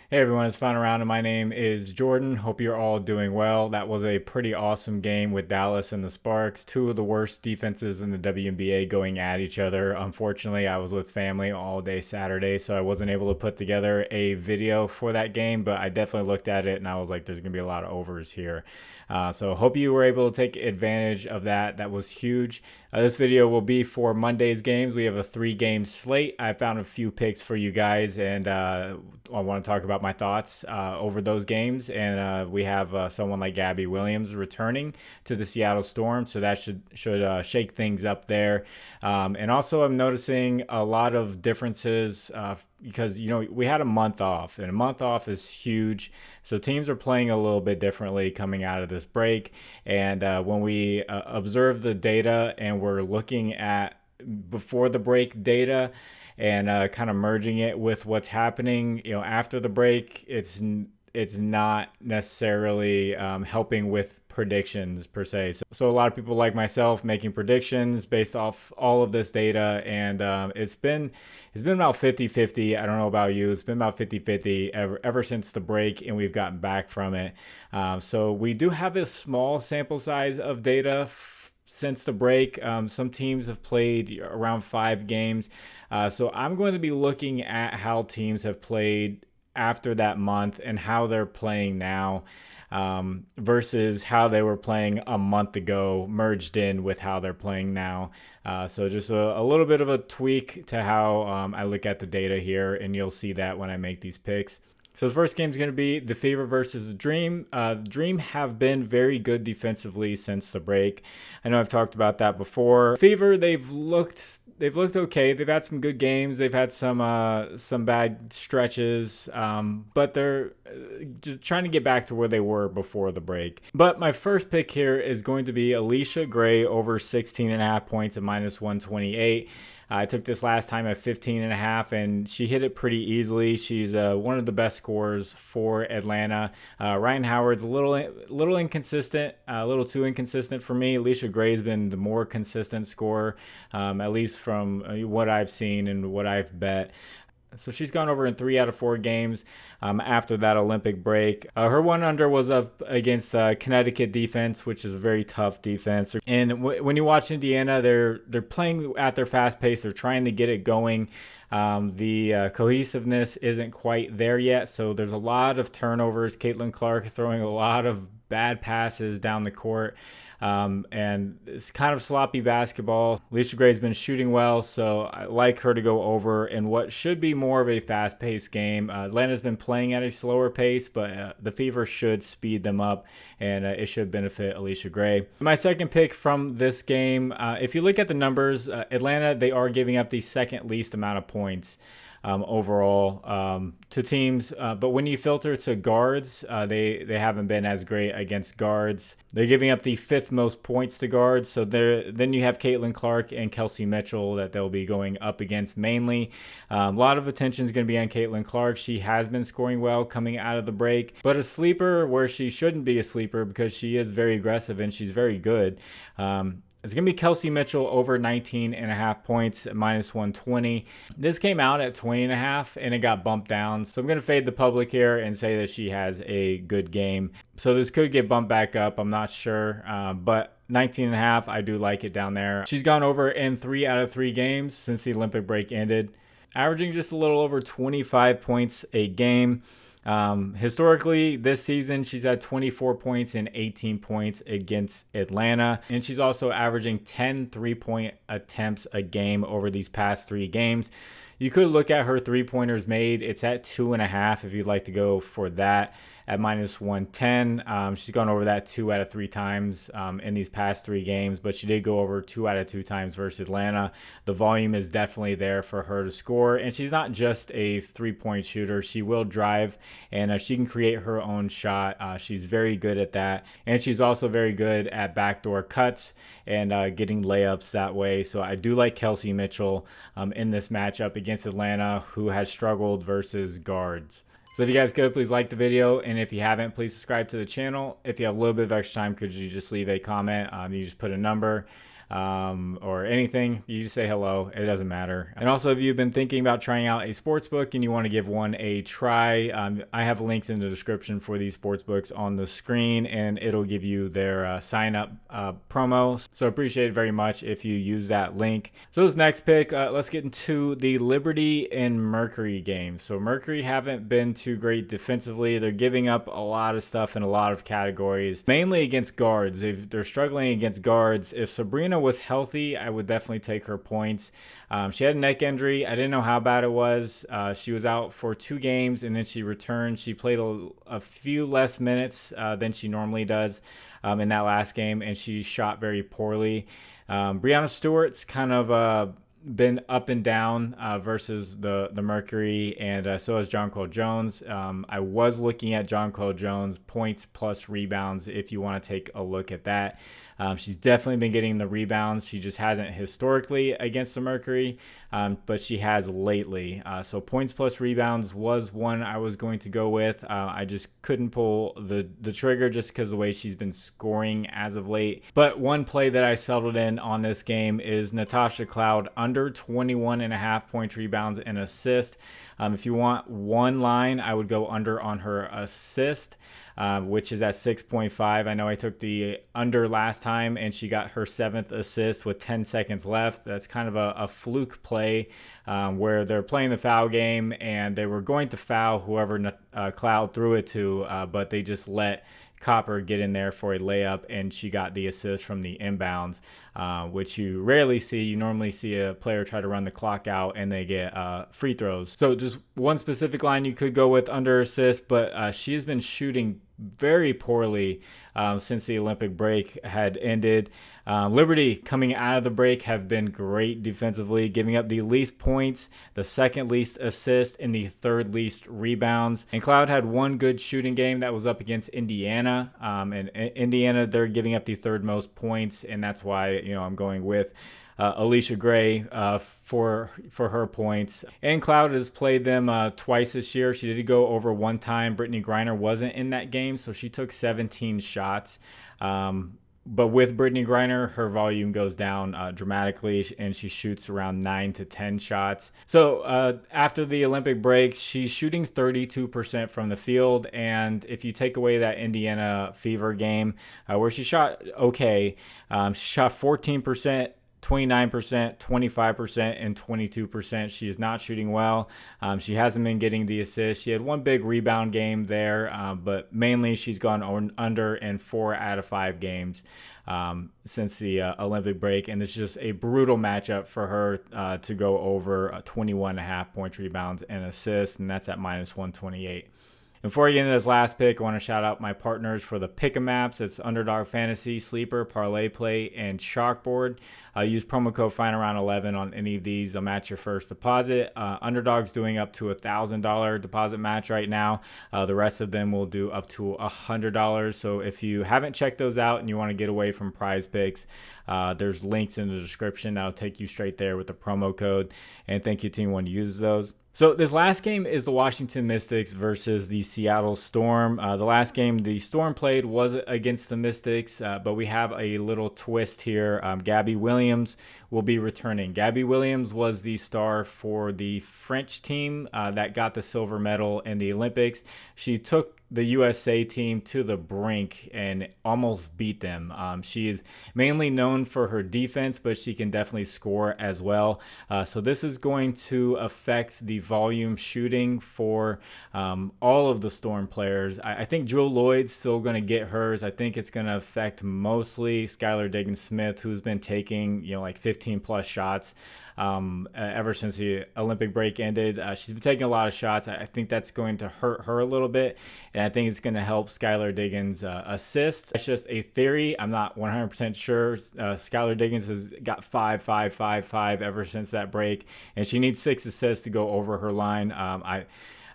Hey everyone, it's Fun Around and my name is Jordan. Hope you're all doing well. That was a pretty awesome game with Dallas and the Sparks, two of the worst defenses in the WNBA going at each other. Unfortunately, I was with family all day Saturday, so I wasn't able to put together a video for that game, but I definitely looked at it and I was like, there's going to be a lot of overs here. So hope you were able to take advantage of that. That was huge. This video will be for Monday's games. We have a 3-game slate. I found a few picks for you guys, and I want to talk about my thoughts over those games. And we have someone like Gabby Williams returning to the Seattle Storm, so that should shake things up there. And also, I'm noticing a lot of differences because we had a month off, and a month off is huge. So teams are playing a little bit differently coming out of this break. And when we observe the data and we're looking at before the break data and kind of merging it with what's happening, after the break, it's not necessarily helping with predictions per se. So a lot of people like myself making predictions based off all of this data, and it's been about 50-50. I don't know about you. It's been about 50-50 ever since the break, and we've gotten back from it. So we do have a small sample size of data since the break. Some teams have played around 5 games. So I'm going to be looking at how teams have played after that month and how they're playing now versus how they were playing a month ago, merged in with how they're playing now. So just a little bit of a tweak to how I look at the data here, and you'll see that when I make these picks. So the first game is going to be the Fever versus the Dream. The Dream have been very good defensively since the break. I know I've talked about that before. Fever, they've looked okay. They've had some good games. They've had some bad stretches, but they're just trying to get back to where they were before the break. But my first pick here is going to be Alicia Gray over 16.5 points at -128. I took this last time at 15.5, and she hit it pretty easily. She's one of the best scorers for Atlanta. Ryan Howard's a little inconsistent, a little too inconsistent for me. Alicia Gray's been the more consistent scorer, at least from what I've seen and what I've bet. So she's gone over in 3 out of 4 games after that Olympic break. Her one under was up against Connecticut defense, which is a very tough defense. And when you watch Indiana, they're playing at their fast pace. They're trying to get it going. The cohesiveness isn't quite there yet, so there's a lot of turnovers. Caitlin Clark throwing a lot of bad passes down the court. And it's kind of sloppy basketball. Alicia Gray's been shooting well, so I like her to go over in what should be more of a fast-paced game. Atlanta's been playing at a slower pace, but the Fever should speed them up, and it should benefit Alicia Gray. My second pick from this game, if you look at the numbers, Atlanta, they are giving up the second least amount of points overall to teams, but when you filter to guards, they haven't been as great against guards. They're giving up the 5th most points to guards, so then you have Caitlin Clark and Kelsey Mitchell that they'll be going up against mainly. A lot of attention is going to be on Caitlin Clark. She has been scoring well coming out of the break, but a sleeper where she shouldn't be a sleeper because she is very aggressive and she's very good. It's going to be Kelsey Mitchell over 19.5 points at -120. This came out at 20.5 and it got bumped down. So I'm going to fade the public here and say that she has a good game. So this could get bumped back up. I'm not sure. But 19.5, I do like it down there. She's gone over in 3 out of 3 games since the Olympic break ended, averaging just a little over 25 points a game. Historically, this season, she's had 24 points and 18 points against Atlanta. And she's also averaging 10 3-point attempts a game over these past 3 games. You could look at her 3-pointers made. It's at 2.5 if you'd like to go for that at -110. She's gone over that 2 out of 3 times in these past 3 games, but she did go over 2 out of 2 times versus Atlanta. The volume is definitely there for her to score, and she's not just a 3-point shooter. She will drive, and she can create her own shot. She's very good at that, and she's also very good at backdoor cuts and getting layups that way. So I do like Kelsey Mitchell in this matchup against Atlanta, who has struggled versus guards. So if you guys could, please like the video, and if you haven't, please subscribe to the channel. If you have a little bit of extra time, could you just leave a comment? You just put a number. or anything, you just say hello. It doesn't matter. And also, if you've been thinking about trying out a sportsbook and you want to give one a try, I have links in the description for these sportsbooks on the screen, and it'll give you their sign up promo. So appreciate it very much if you use that link. So this next pick, let's get into the Liberty and Mercury game. So Mercury haven't been too great defensively. They're giving up a lot of stuff in a lot of categories, mainly against guards. They're struggling against guards. If Sabrina was healthy, I would definitely take her points. She had a neck injury. I didn't know how bad it was. She was out for 2 games and then she returned. She played a few less minutes than she normally does in that last game, and she shot very poorly. Breanna Stewart's kind of been up and down versus the Mercury, and so has Jonquel Jones. I was looking at Jonquel Jones points plus rebounds if you want to take a look at that. She's definitely been getting the rebounds. She just hasn't historically against the Mercury, but she has lately. So points plus rebounds was one I was going to go with. I just couldn't pull the trigger just because of the way she's been scoring as of late. But one play that I settled in on this game is Natasha Cloud under 21.5 points, rebounds, and assist. If you want one line, I would go under on her assist, which is at 6.5. I know I took the under last time and she got her 7th assist with 10 seconds left. That's kind of a fluke play where they're playing the foul game and they were going to foul whoever Cloud threw it to, but they just let Copper get in there for a layup, and she got the assist from the inbounds, which you rarely see. You normally see a player try to run the clock out and they get free throws. So just one specific line you could go with under assist, but she has been shooting very poorly since the Olympic break had ended. Liberty coming out of the break have been great defensively, giving up the least points, the 2nd least assists, and the 3rd least rebounds. And Cloud had one good shooting game that was up against Indiana. And Indiana, they're giving up the 3rd most points, and that's why I'm going with Alicia Gray for her points. And Cloud has played them twice this year. She did go over one time. Brittany Griner wasn't in that game, so she took 17 shots. But with Brittany Griner, her volume goes down dramatically, and she shoots around 9 to 10 shots. So after the Olympic break, she's shooting 32% from the field. And if you take away that Indiana Fever game where she shot okay, she shot 14%, 29%, 25%, and 22%. She is not shooting well. She hasn't been getting the assists. She had one big rebound game there, but mainly she's gone under in 4 out of 5 games since the Olympic break. And it's just a brutal matchup for her to go over 21.5 points, rebounds, and assists, and that's at -128. Before I get into this last pick, I want to shout out my partners for the pick 'em apps. It's Underdog Fantasy, Sleeper, ParlayPlay, and ChalkBoard. Use promo code FINDAROUND11 on any of these. They'll match your first deposit. Underdog's doing up to $1,000 deposit match right now. The rest of them will do up to $100. So if you haven't checked those out and you want to get away from Prizepicks, there's links in the description that'll take you straight there with the promo code. And thank you to anyone who uses those. So this last game is the Washington Mystics versus the Seattle Storm. The last game the Storm played was against the Mystics, but we have a little twist here. Gabby Williams will be returning. Gabby Williams was the star for the French team that got the silver medal in the Olympics. She took the USA team to the brink and almost beat them. She is mainly known for her defense, but she can definitely score as well. So this is going to affect the volume shooting for all of the Storm players. I think Jewel Lloyd's still going to get hers. I think it's going to affect mostly Skylar Diggins-Smith, who's been taking like 15 plus shots ever since the Olympic break ended. She's been taking a lot of shots. I think that's going to hurt her a little bit, and I think it's going to help Skylar Diggins assist. It's just a theory. I'm not 100% sure. Skylar Diggins has got 5, 5, 5, 5 ever since that break, and she needs 6 assists to go over her line.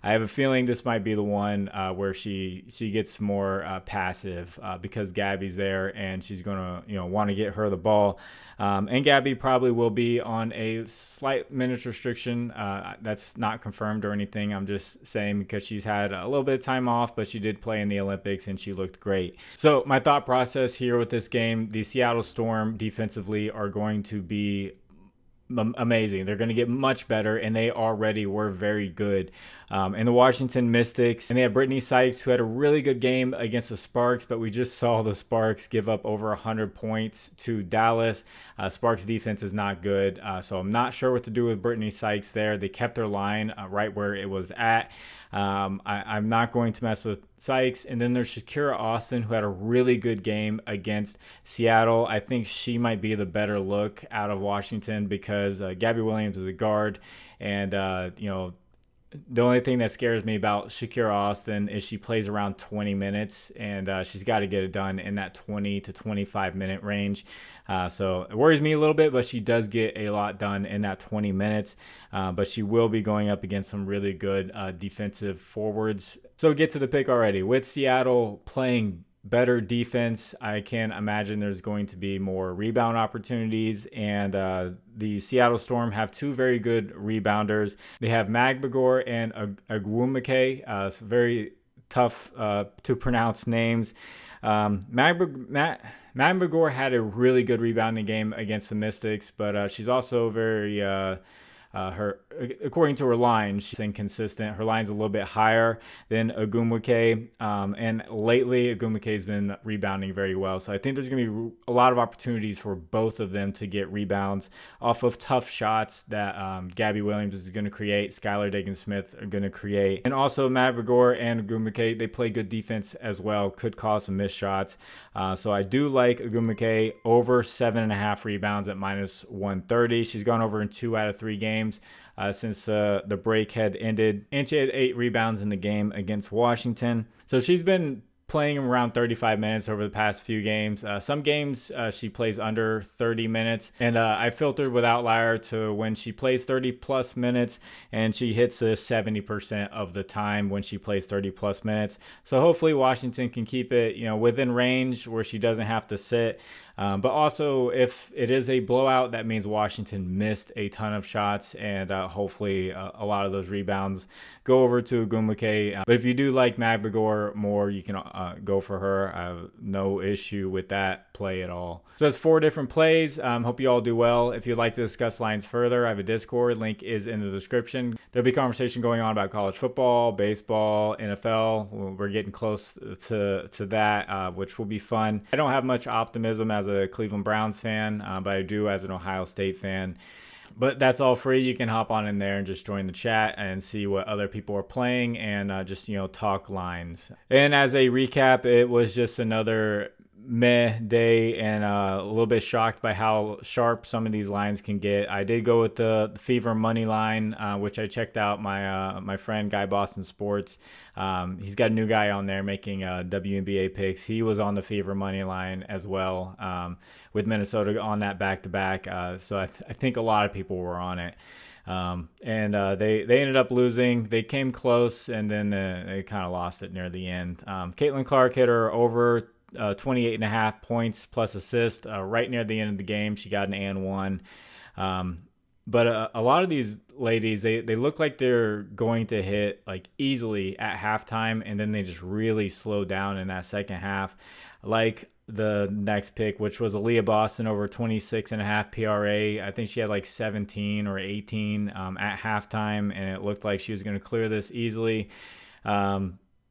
I have a feeling this might be the one where she gets more passive because Gabby's there and she's gonna want to get her the ball. And Gabby probably will be on a slight minutes restriction. That's not confirmed or anything. I'm just saying because she's had a little bit of time off, but she did play in the Olympics and she looked great. So my thought process here with this game, the Seattle Storm defensively are going to be amazing. They're going to get much better, and they already were very good. And the Washington Mystics, and they have Brittany Sykes, who had a really good game against the Sparks, but we just saw the Sparks give up over 100 points to Dallas. Sparks defense is not good, so I'm not sure what to do with Brittany Sykes there. They kept their line right where it was at. I'm not going to mess with Sykes. And then there's Shakira Austin, who had a really good game against Seattle. I think she might be the better look out of Washington because Gabby Williams is a guard. And, the only thing that scares me about Shakira Austin is she plays around 20 minutes, and she's got to get it done in that 20 to 25 minute range. So it worries me a little bit, but she does get a lot done in that 20 minutes. But she will be going up against some really good defensive forwards. So get to the pick already. With Seattle playing better defense, I can imagine there's going to be more rebound opportunities, and the Seattle Storm have two very good rebounders. They have Magbagor and Agwumike. It's very tough to pronounce names. Magbagor had a really good rebounding game against the Mystics, but she's also very according to her line, she's inconsistent. Her line's a little bit higher than Agumwike, and lately Agumwike has been rebounding very well. So I think there's going to be a lot of opportunities for both of them to get rebounds off of tough shots that Gabby Williams is going to create, Skylar Diggins-Smith are going to create, and also Magbagor and Agumwike, they play good defense as well, could cause some missed shots. So I do like Agumwike over 7.5 rebounds at -130. She's gone over in 2 out of 3 games since the break had ended, and she had 8 rebounds in the game against Washington. So she's been playing around 35 minutes over the past few games. Some games she plays under 30 minutes, and I filtered with Outlier to when she plays 30 plus minutes, and she hits the 70% of the time when she plays 30 plus minutes. So hopefully Washington can keep it within range where she doesn't have to sit. But also, if it is a blowout, that means Washington missed a ton of shots, and hopefully a lot of those rebounds go over to Agumwike. But if you do like Magbagor more, you can go for her. I have no issue with that play at all. So that's 4 different plays. Hope you all do well. If you'd like to discuss lines further, I have a Discord. Link is in the description. There'll be conversation going on about college football, baseball, NFL. We're getting close to that, which will be fun. I don't have much optimism as a Cleveland Browns fan, but I do as an Ohio State fan. But that's all free. You can hop on in there and just join the chat and see what other people are playing and just talk lines. And as a recap, it was just another meh day, and a little bit shocked by how sharp some of these lines can get. I did go with the Fever money line, which I checked out my friend Guy Boston Sports. He's got a new guy on there making WNBA picks. He was on the Fever money line as well, with Minnesota on that back-to-back. So I think a lot of people were on it. And they ended up losing. They came close, and then they kind of lost it near the end. Caitlin Clark hit her over 28.5 points plus assist right near the end of the game. She got an and one. But a lot of these ladies, they look like they're going to hit like easily at halftime, and then they just really slow down in that second half. Like the next pick, which was Aaliyah Boston over 26.5 PRA. I think she had like 17 or 18 at halftime, and it looked like she was going to clear this easily.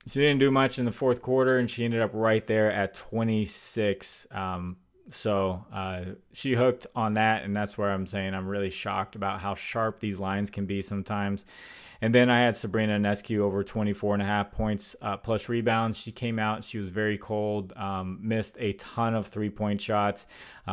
She didn't do much in the fourth quarter, and she ended up right there at 26. So she hooked on that, and that's where I'm saying I'm really shocked about how sharp these lines can be sometimes. And then I had Sabrina Ionescu over 24.5 points plus rebounds. She came out. She was very cold, missed a ton of three-point shots.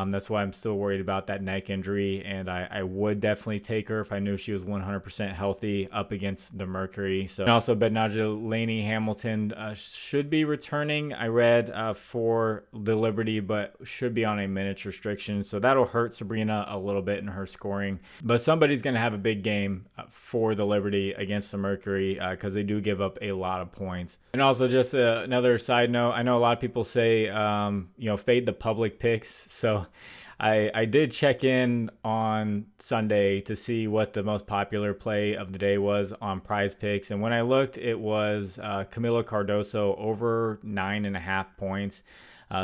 That's why I'm still worried about that neck injury, and I would definitely take her if I knew she was 100% healthy up against the Mercury. So, and also Bednaja Laney Hamilton should be returning, I read, for the Liberty, but should be on a minutes restriction. So that'll hurt Sabrina a little bit in her scoring. But somebody's going to have a big game for the Liberty against the Mercury because they do give up a lot of points. And also just another side note, I know a lot of people say, fade the public picks. So I did check in on Sunday to see what the most popular play of the day was on Prizepicks. And when I looked, it was Camila Cardoso over 9.5 points.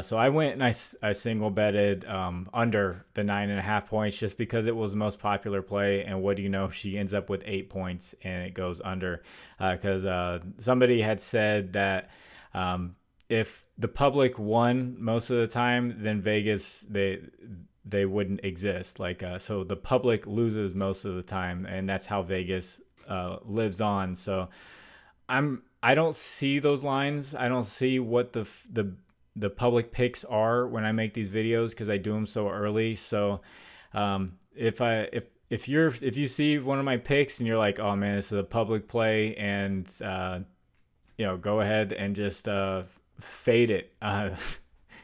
So I went and I single betted under the 9.5 points just because it was the most popular play. And what do you know? She ends up with 8 points and it goes under because somebody had said that if the public won most of the time, then Vegas they wouldn't exist. So the public loses most of the time, and that's how Vegas lives on. So I don't see those lines. I don't see what the public picks are when I make these videos because I do them so early. So if you see one of my picks and you're like, oh man, this is a public play, and go ahead and just fade it.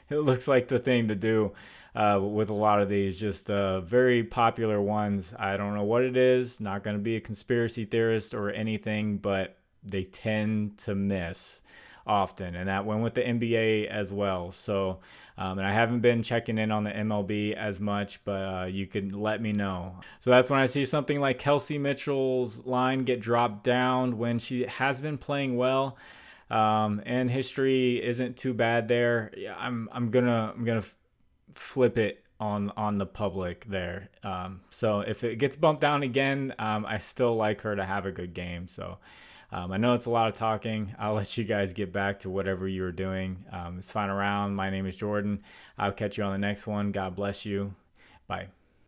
It looks like the thing to do with a lot of these, just very popular ones. I don't know what it is. Not going to be a conspiracy theorist or anything, but they tend to miss often, and that went with the NBA as well. So and I haven't been checking in on the MLB as much, but you can let me know. So that's when I see something like Kelsey Mitchell's line get dropped down when she has been playing well, and history isn't too bad there. Yeah, I'm gonna flip it on the public there. So if it gets bumped down again, I still like her to have a good game. So I know it's a lot of talking. I'll let you guys get back to whatever you were doing. It's Final Round. My name is Jordan. I'll catch you on the next one. God bless you. Bye.